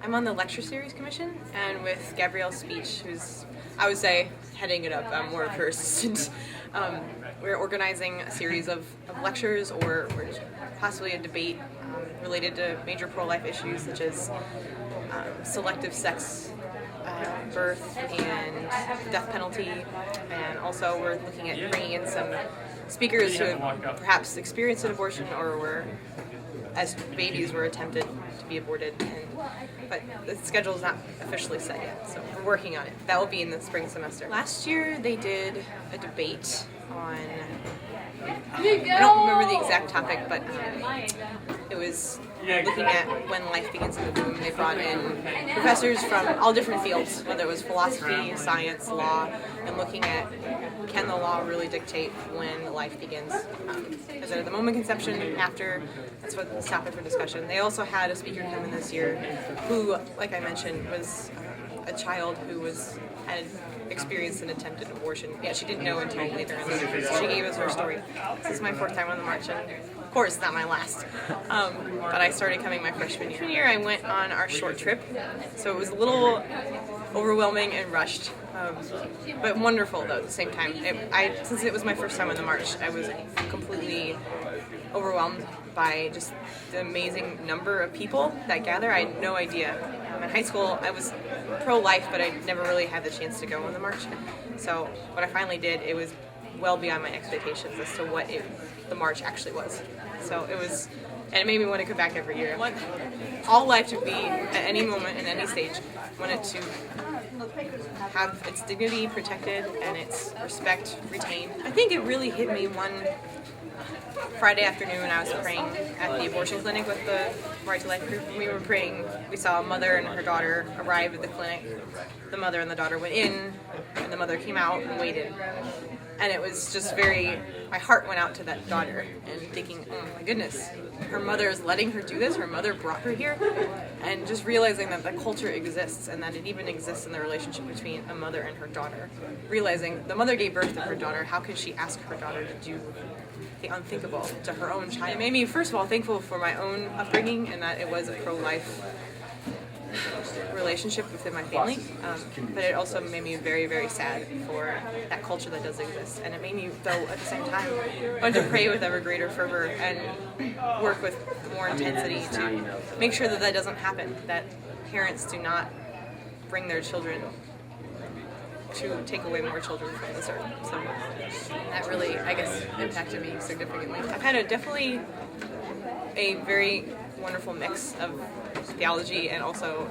I'm on the lecture series commission, and with Gabrielle Speech, who's, I would say, heading it up. I'm more of her assistant. We're organizing a series of lectures or possibly a debate related to major pro-life issues such as selective sex, birth, and death penalty. And also we're looking at bringing in some speakers who have perhaps experienced an abortion or were, as babies, were attempted to be aborted. But the schedule is not officially set yet, so we're working on it. That will be in the spring semester. Last year they did a debate on, I don't remember the exact topic, but it was looking at when life begins in the womb. They brought in professors from all different fields, whether it was philosophy, science, law, and looking at, can the law really dictate when life begins? Is it at the moment of conception, after? That's what the topic for discussion. They also had a speaker come in this year who, like I mentioned, was a child who had experienced an attempted abortion. Yeah, she didn't know until later in life. So she gave us her story. This is my 4th time on the march, and of course, not my last. But I started coming my freshman year. Freshman year, I went on our short trip, so it was a little overwhelming and rushed, but wonderful though at the same time. Since it was my first time on the march, I was completely overwhelmed by just the amazing number of people that gather. I had no idea. In high school, I was pro-life, but I never really had the chance to go on the march. So when I finally did, it was well beyond my expectations as to what the march actually was. So it was, and it made me want to come back every year. I want all life to be, at any moment, in any stage, I want it to have its dignity protected and its respect retained. I think it really hit me one Friday afternoon when I was praying at the abortion clinic with the Right to Life group. We were praying, we saw a mother and her daughter arrive at the clinic. The mother and the daughter went in, and the mother came out and waited. And it was just my heart went out to that daughter and thinking, oh my goodness, her mother is letting her do this, her mother brought her here, and just realizing that the culture exists and that it even exists in the relationship between a mother and her daughter. Realizing the mother gave birth to her daughter, how could she ask her daughter to do the unthinkable to her own child? It made me, first of all, thankful for my own upbringing and that it was a pro-life relationship within my family, but it also made me very, very sad for that culture that does exist. And it made me, though, at the same time, want to pray with ever greater fervor and work with more intensity to make sure that that doesn't happen, that parents do not bring their children to take away more children from this earth. So that really, I guess, impacted me significantly. I've had definitely a very wonderful mix of theology and also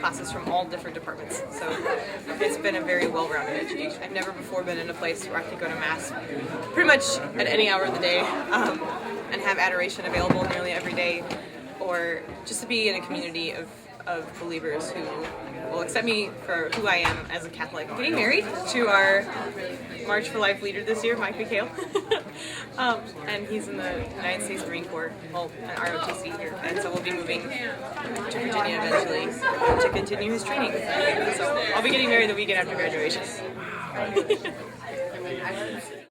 classes from all different departments. So it's been a very well-rounded education. I've never before been in a place where I could go to Mass pretty much at any hour of the day and have adoration available nearly every day, or just to be in a community of believers who will accept me for who I am as a Catholic. Getting married to our March for Life leader this year, Mike McHale, and he's in the United States Marine Corps, well, an ROTC here, and so we'll be moving to Virginia eventually to continue his training. So I'll be getting married the weekend after graduation.